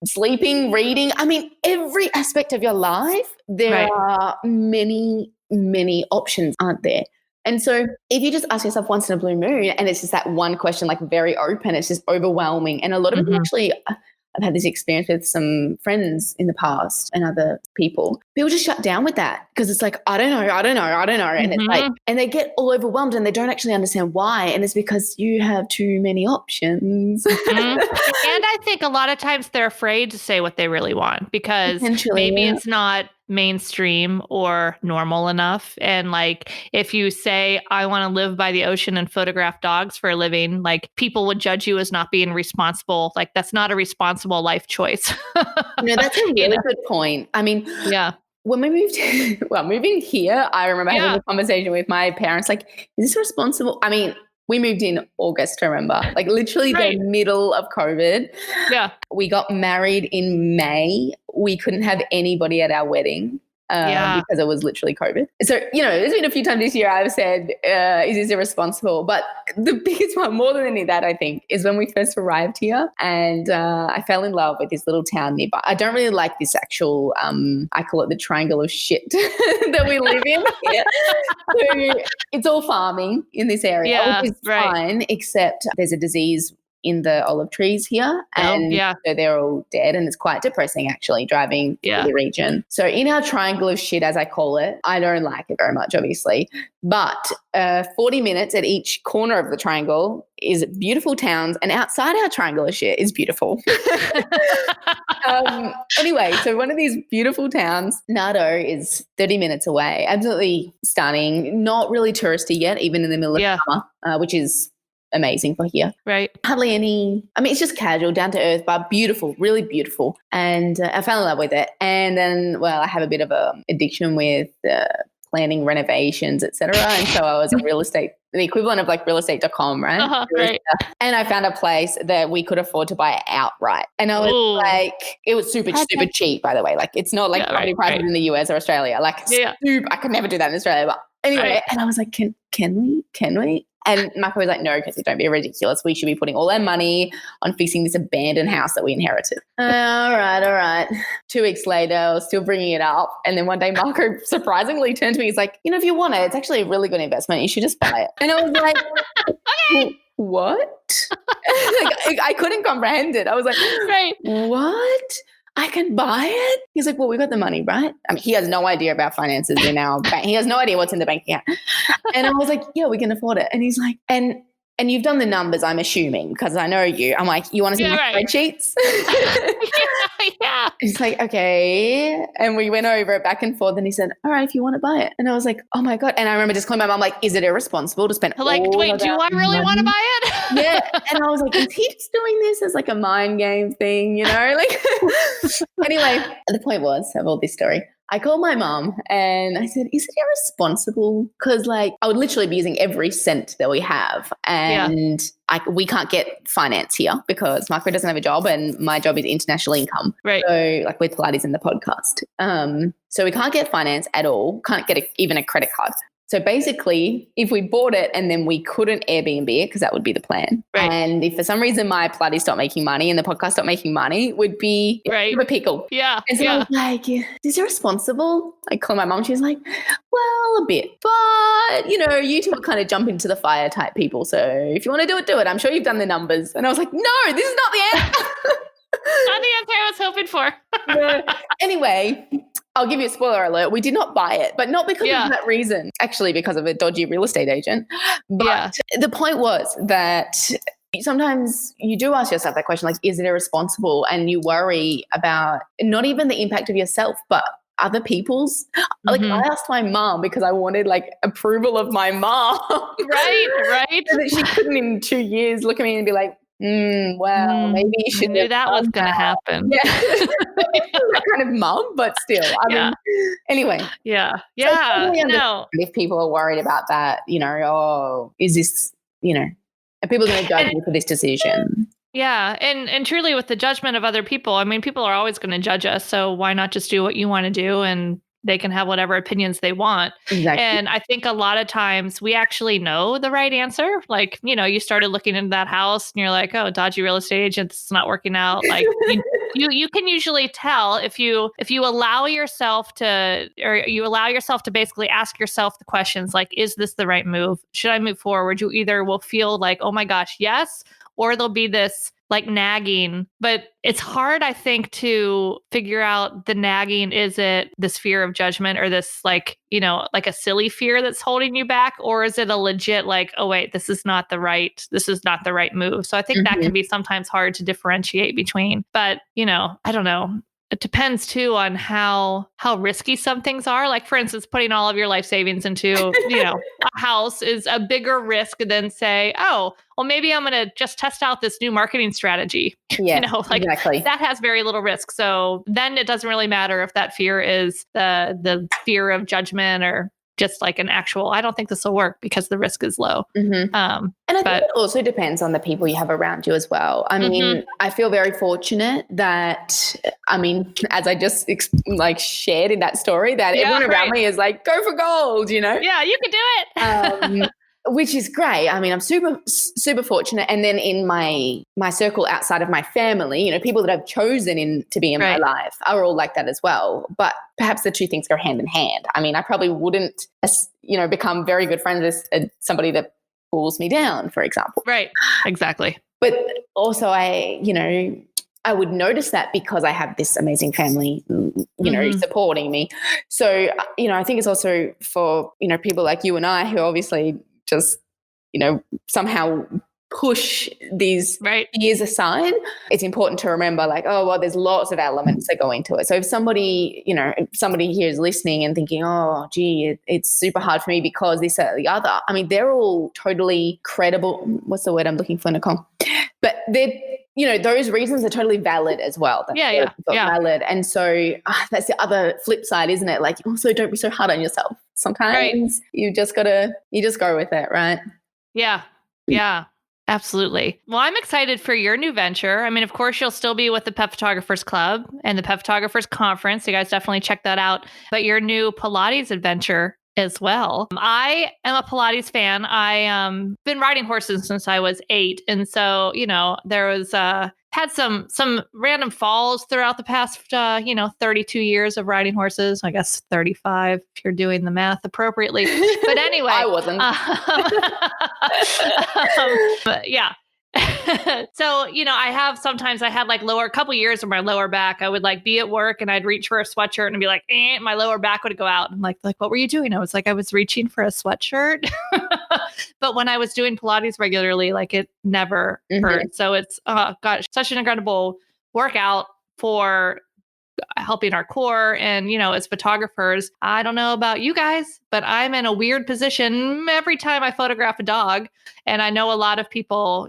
sleeping, reading? I mean, every aspect of your life, there are many, many options, aren't there? And so if you just ask yourself once in a blue moon, and it's just that one question, like very open, it's just overwhelming. And a lot of people actually, I've had this experience with some friends in the past and other people just shut down with that, because it's like, I don't know. And it's like, and they get all overwhelmed and they don't actually understand why. And it's because you have too many options. And I think a lot of times they're afraid to say what they really want, because maybe it's not mainstream or normal enough. And like, if you say, I want to live by the ocean and photograph dogs for a living, like, people would judge you as not being responsible. Like, that's not a responsible life choice. That's a really good point. I mean, when we moved, moving here, I remember having a conversation with my parents, like, is this responsible? I mean, we moved in August, remember, like literally the middle of COVID. Yeah. We got married in May. We couldn't have anybody at our wedding because it was literally COVID. So, there's been a few times this year I've said, is this irresponsible? But the biggest one, more than any of that, I think, is when we first arrived here, and I fell in love with this little town nearby. I don't really like this actual, I call it the triangle of shit that we live in. So it's all farming in this area, which is fine, except there's a disease in the olive trees here, and so they're all dead, and it's quite depressing actually driving through the region. So in our triangle of shit, as I call it, I don't like it very much, obviously, but 40 minutes at each corner of the triangle is beautiful towns, and outside our triangle of shit is beautiful. Anyway, so one of these beautiful towns, Nardo, is 30 minutes away. Absolutely stunning, not really touristy yet, even in the middle of summer, which is amazing for here. Right. Hardly any, I mean, it's just casual, down to earth, but beautiful, really beautiful. And I fell in love with it. And then, I have a bit of a addiction with planning renovations, etc. And so I was a real estate, the equivalent of like realestate.com, right? Right. And I found a place that we could afford to buy outright. And I was like, it was super cheap, by the way. Like, it's not like property prices in the US or Australia. Like, super, I could never do that in Australia. But anyway, and I was like, can we? And Marco was like, no, because don't be ridiculous. We should be putting all our money on fixing this abandoned house that we inherited. All right. 2 weeks later, I was still bringing it up. And then one day Marco surprisingly turned to me. He's like, if you want it, it's actually a really good investment. You should just buy it. And I was like, what? I couldn't comprehend it. I was like, what? I can buy it? He's like, well, we got the money, right? I mean, he has no idea about finances in our bank. He has no idea what's in the bank account. And I was like, yeah, we can afford it. And he's like, and you've done the numbers, I'm assuming, because I know you. I'm like, you want to see my spreadsheets? He's like, okay. And we went over it back and forth, and he said, all right, if you want to buy it. And I was like, oh my God. And I remember just calling my mom, like, is it irresponsible to spend like, wait, do I really want to buy it? And I was like, is he just doing this as like a mind game thing, Like, anyway, the point was of all this story, I called my mom and I said, is it irresponsible? Because like I would literally be using every cent that we have, and we can't get finance here because Marco doesn't have a job and my job is international income. Right. So like with Pilates in the podcast. So we can't get finance at all, can't get even a credit card. So basically, if we bought it and then we couldn't Airbnb it, because that would be the plan. Right. And if for some reason my Pilates stopped making money and the podcast stopped making money, we'd be a pickle. Yeah. And so I was like, is it responsible? I called my mom. She's like, well, a bit. But, you two are kind of jump into the fire type people. So if you want to do it. I'm sure you've done the numbers. And I was like, no, this is not the answer. Not the answer I was hoping for. No. Anyway, I'll give you a spoiler alert. We did not buy it, but not because of that reason. Actually, because of a dodgy real estate agent. But the point was that sometimes you do ask yourself that question, like, is it irresponsible? And you worry about not even the impact of yourself, but other people's. Like, I asked my mom because I wanted like approval of my mom. Right. So that she couldn't in 2 years look at me and be like, well, maybe you should. I knew that was going to happen. Yeah. That kind of mom, but still. I mean, anyway. Yeah. So if people are worried about that, is this, are people going to judge me for this decision? Yeah. And truly with the judgment of other people, I mean, people are always going to judge us. So why not just do what you want to do, and they can have whatever opinions they want. Exactly. And I think a lot of times we actually know the right answer. Like, you started looking into that house and you're like, oh, dodgy real estate agent, it's not working out. Like you can usually tell if you allow yourself to, or you allow yourself to basically ask yourself the questions like, is this the right move? Should I move forward? You either will feel like, oh my gosh, yes, or there'll be this like nagging. But it's hard, I think, to figure out the nagging. Is it this fear of judgment, or this like a silly fear that's holding you back? Or is it a legit like, oh wait, this is not the right move? So I think that can be sometimes hard to differentiate between. But, I don't know. It depends too on how risky some things are. Like, for instance, putting all of your life savings into, a house is a bigger risk than say, oh, well, maybe I'm going to just test out this new marketing strategy. Yeah, exactly. That has very little risk. So then it doesn't really matter if that fear is the fear of judgment or just like an actual, I don't think this will work because the risk is low. And I think it also depends on the people you have around you as well. I mean, I feel very fortunate that, as I just shared in that story, that everyone around me is like, go for gold, Yeah, you can do it. Which is great. I mean, I'm super, super fortunate. And then in my circle outside of my family, people that I've chosen to be in my life are all like that as well. But perhaps the two things go hand in hand. I mean, I probably wouldn't, become very good friends with somebody that pulls me down, for example. Right. Exactly. But also I would notice that because I have this amazing family, supporting me. So, I think it's also for, people like you and I who obviously just, somehow push these fears aside. It's important to remember like, oh, well, there's lots of elements that go into it. So if somebody here is listening and thinking, oh, gee, it's super hard for me because this, that, or the other. I mean, they're all totally credible. What's the word I'm looking for, Nicole? But they're, those reasons are totally valid as well. Valid. And so that's the other flip side, isn't it? Like, also don't be so hard on yourself. Sometimes you just go with it, right? Yeah. Yeah. Absolutely. Well, I'm excited for your new venture. I mean, of course, you'll still be with the Pet Photographers Club and the Pet Photographers Conference. You guys definitely check that out. But your new Pilates adventure as well. I am a Pilates fan. I been riding horses since I was 8. And so, there was had some random falls throughout the past 32 years of riding horses. I guess 35 if you're doing the math appropriately. But anyway, I wasn't. But yeah. So, I had like a couple years where my lower back, I would like be at work and I'd reach for a sweatshirt and be like, my lower back would go out. And like, what were you doing? I was like, I was reaching for a sweatshirt. But when I was doing Pilates regularly, like it never hurt. So it's, such an incredible workout for helping our core. And, as photographers, I don't know about you guys, but I'm in a weird position every time I photograph a dog. And I know a lot of people,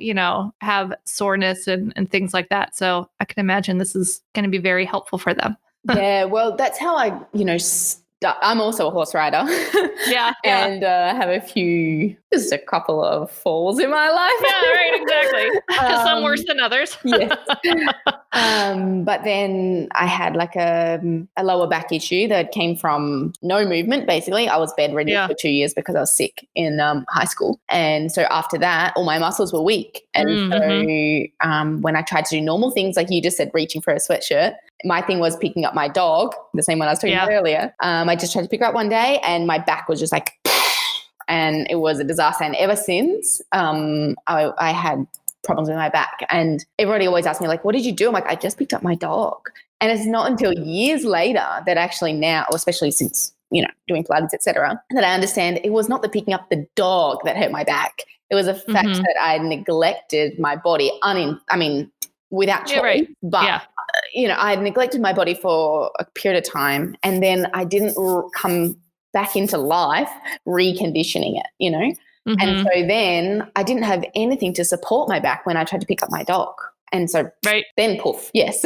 have soreness and things like that. So I can imagine this is going to be very helpful for them. Yeah, well, that's how I, I'm also a horse rider. Yeah. And have just a couple of falls in my life. Yeah, right, exactly. Some worse than others. Yes. But then I had like a lower back issue that came from no movement. Basically, I was bedridden for 2 years because I was sick in high school. And so after that, all my muscles were weak. And so when I tried to do normal things, like you just said, reaching for a sweatshirt, my thing was picking up my dog, the same one I was talking about earlier. I just tried to pick her up one day and my back was just like, and it was a disaster. And ever since, I had problems with my back. And everybody always asks me, like, what did you do? I'm like, I just picked up my dog. And it's not until years later that actually now, especially since, doing Pilates, et cetera, that I understand it was not the picking up the dog that hurt my back. It was the fact that I neglected my body, without choice. But, I had neglected my body for a period of time. And then I didn't come back into life reconditioning it, And so then I didn't have anything to support my back when I tried to pick up my dog. And so then poof, yes.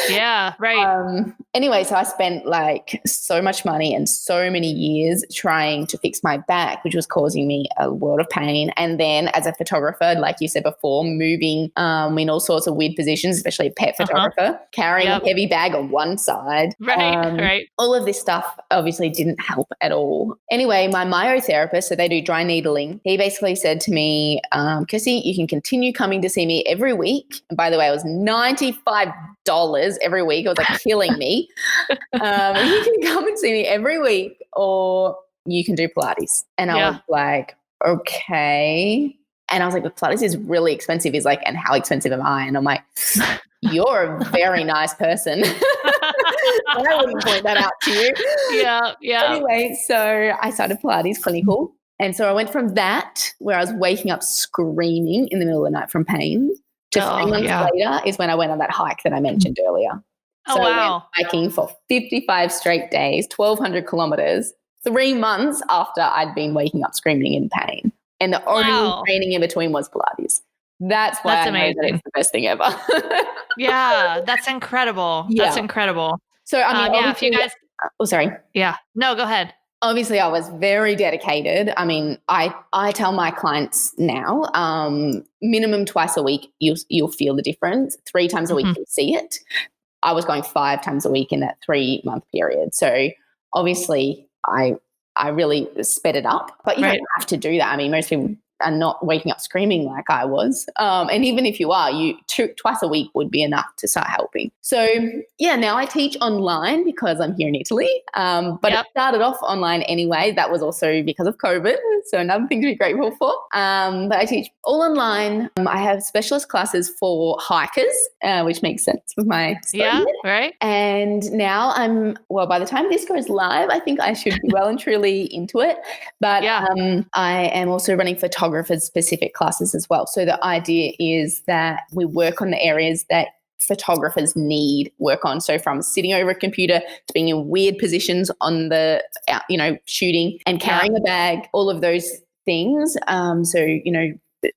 Yeah, right. Anyway, so I spent like so much money and so many years trying to fix my back, which was causing me a world of pain. And then as a photographer, like you said before, moving in all sorts of weird positions, especially a pet photographer, carrying a heavy bag on one side. Right. All of this stuff obviously didn't help at all. Anyway, my myotherapist, so they do dry needling, he basically said to me, Kirstie, you can continue coming to see me every week. And by the way, it was $95 every week. It was like killing me. You can come and see me every week or you can do Pilates. And I was like, okay. And I was like, but Pilates is really expensive. He's like, and how expensive am I? And I'm like, you're a very nice person. I wouldn't point that out to you. Yeah. Anyway, so I started Pilates Clinical. And so I went from that, where I was waking up screaming in the middle of the night from pain, to 3 months later is when I went on that hike that I mentioned earlier. So I went hiking for 55 straight days, 1,200 kilometers, 3 months after I'd been waking up screaming in pain. And the only training in between was Pilates. That's why I know that it's the best thing ever. Yeah, that's incredible. Yeah. That's incredible. So, I mean, if you guys. Oh, sorry. Yeah. No, go ahead. Obviously, I was very dedicated. I mean, I tell my clients now, minimum twice a week, you'll feel the difference. 3 times a week, you'll see it. I was going 5 times a week in that 3-month period. So obviously, I really sped it up. But you don't have to do that. I mean, most people are not waking up screaming like I was. And even if you are, twice a week would be enough to start helping. So now I teach online because I'm here in Italy. But it started off online anyway. That was also because of COVID. So another thing to be grateful for. But I teach all online. I have specialist classes for hikers, which makes sense with my story. Yeah, right. And now by the time this goes live, I think I should be well and truly into it. But I am also running photography specific classes as well. So the idea is that we work on the areas that photographers need work on. So from sitting over a computer to being in weird positions on the, shooting and carrying a bag, all of those things.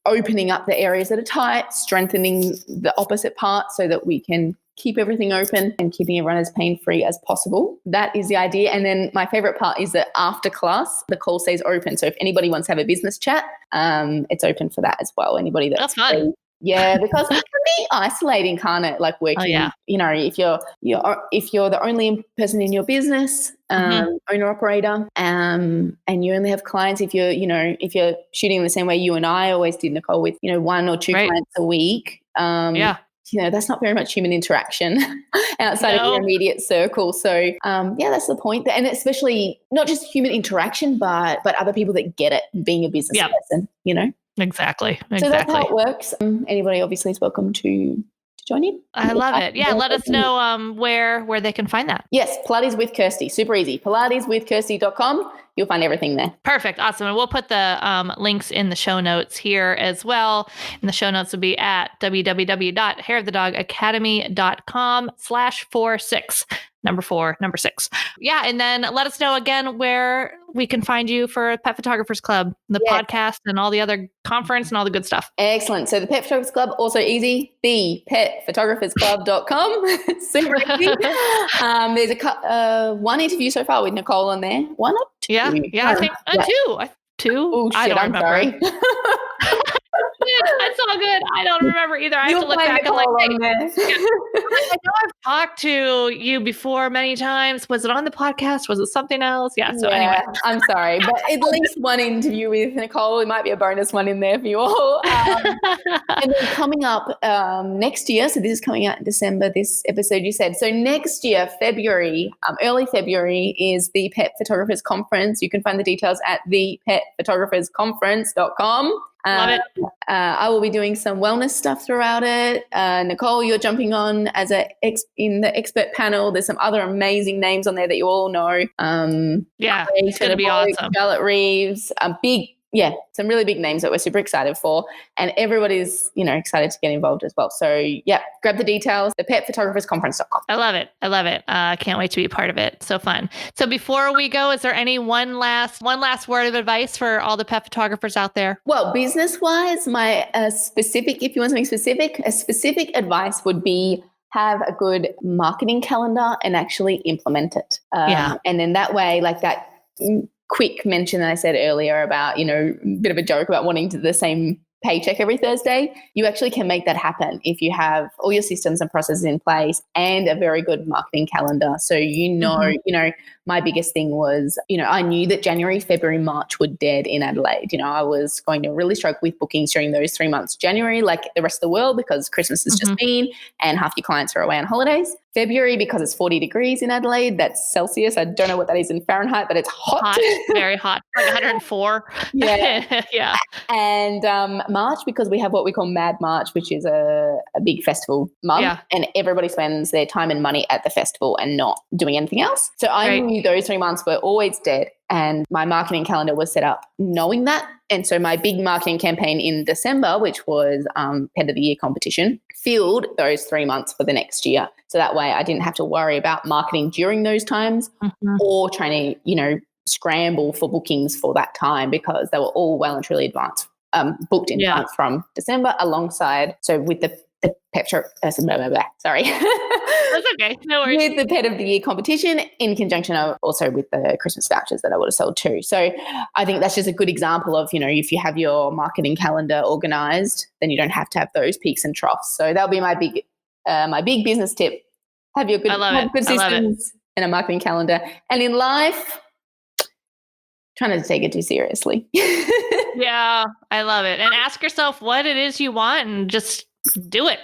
Opening up the areas that are tight, strengthening the opposite part so that we can keep everything open and keeping everyone as pain-free as possible. That is the idea. And then my favorite part is that after class, the call stays open. So if anybody wants to have a business chat, it's open for that as well. Anybody that's fun. Yeah, because it can be isolating, can't it? Like working, if you're the only person in your business, owner operator, and you only have clients. If you're shooting the same way you and I always did, Nicole, with 1 or 2 clients a week. That's not very much human interaction outside of your immediate circle. So, that's the point. And especially not just human interaction, but other people that get it, being a business person, Exactly. So that's how it works. Anybody obviously is welcome to join in. I love it. Yeah, let us know where they can find that. Yes, Pilates with Kirstie. Super easy. Pilateswithkirstie.com. You'll find everything there. Perfect. Awesome. And we'll put the links in the show notes here as well. And the show notes will be at www.hairofthedogacademy.com/46. Number 6. Yeah. And then let us know again where we can find you for Pet Photographers Club, the podcast and all the other conference and all the good stuff. Excellent. So the Pet Photographers Club, also easy, thepetphotographersclub.com. Super easy. There's one interview so far with Nicole on there. One or 2? Yeah. I think 2. 2. Oh, shit, I'm sorry. It's all good. I don't remember either. I have to look back and Nicole like, on there. I know I've talked to you before many times. Was it on the podcast? Was it something else? Yeah. So anyway, I'm sorry, but at least one interview with Nicole. It might be a bonus one in there for you all. And then coming up next year, so this is coming out in December, this episode you said. So next year, February, early February is the Pet Photographers Conference. You can find the details at thepetphotographersconference.com. love it. I will be doing some wellness stuff throughout it. Nicole, you're jumping on as in the expert panel. There's some other amazing names on there that you all know. Yeah, it's going to be awesome. Charlotte Reeves, some really big names that we're super excited for, and everybody's, excited to get involved as well. So yeah, grab the details, thepetphotographersconference.com. I love it. Can't wait to be a part of it. So fun. So before we go, is there any one last word of advice for all the pet photographers out there? Well, business-wise, my if you want something specific, a specific advice would be have a good marketing calendar and actually implement it. And then that way, like that quick mention that I said earlier about, a bit of a joke about wanting the same paycheck every Thursday, you actually can make that happen if you have all your systems and processes in place and a very good marketing calendar. So, my biggest thing was, I knew that January, February, March were dead in Adelaide. I was going to really struggle with bookings during those 3 months. January, like the rest of the world, because Christmas has just been and half your clients are away on holidays. February, because it's 40 degrees in Adelaide, that's Celsius. I don't know what that is in Fahrenheit, but it's hot. Very hot, like 104. Yeah. Yeah. And March, because we have what we call Mad March, which is a big festival month, and everybody spends their time and money at the festival and not doing anything else. So I knew those 3 months were always dead, and my marketing calendar was set up knowing that. And so my big marketing campaign in December, which was Pet of the Year competition, filled those 3 months for the next year. So that way I didn't have to worry about marketing during those times or trying to, scramble for bookings for that time, because they were all well and truly booked in advance from December alongside. So with the Pet sorry. That's okay. No worries. With the Pet of the Year competition, in conjunction also with the Christmas vouchers that I would have sold too. So I think that's just a good example of, if you have your marketing calendar organized, then you don't have to have those peaks and troughs. So that'll be my big business tip. Have your good systems and a marketing calendar. And in life, try not to take it too seriously. Yeah, I love it. And ask yourself what it is you want and just do it.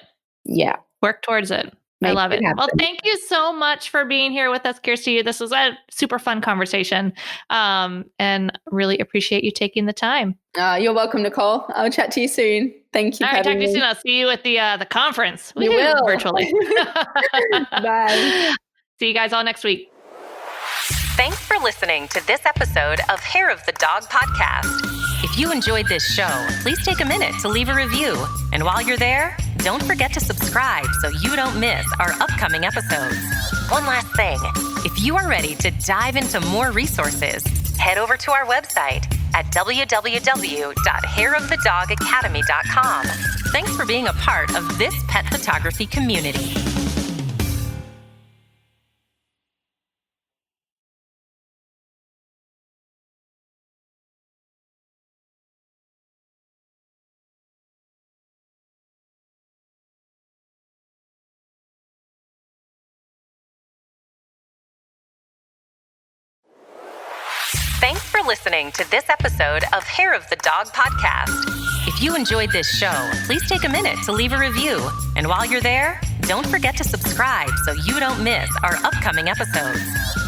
Yeah. Work towards it. I love it. Well, thank you so much for being here with us, Kirstie. This was a super fun conversation, and really appreciate you taking the time. You're welcome, Nicole. I'll chat to you soon. Thank you. All right, talk to you soon. I'll see you at the conference. You will. Virtually. Bye. See you guys all next week. Thanks for listening to this episode of Hair of the Dog podcast. If you enjoyed this show, please take a minute to leave a review. And while you're there, don't forget to subscribe so you don't miss our upcoming episodes. One last thing, if you are ready to dive into more resources, head over to our website at www.hairofthedogacademy.com. Thanks for being a part of this pet photography community. Thanks for listening to this episode of Hair of the Dog podcast. If you enjoyed this show, please take a minute to leave a review. And while you're there, don't forget to subscribe so you don't miss our upcoming episodes.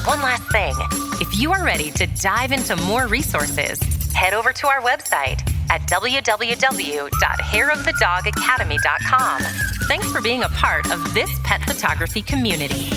One last thing, if you are ready to dive into more resources, head over to our website at www.hairofthedogacademy.com. Thanks for being a part of this pet photography community.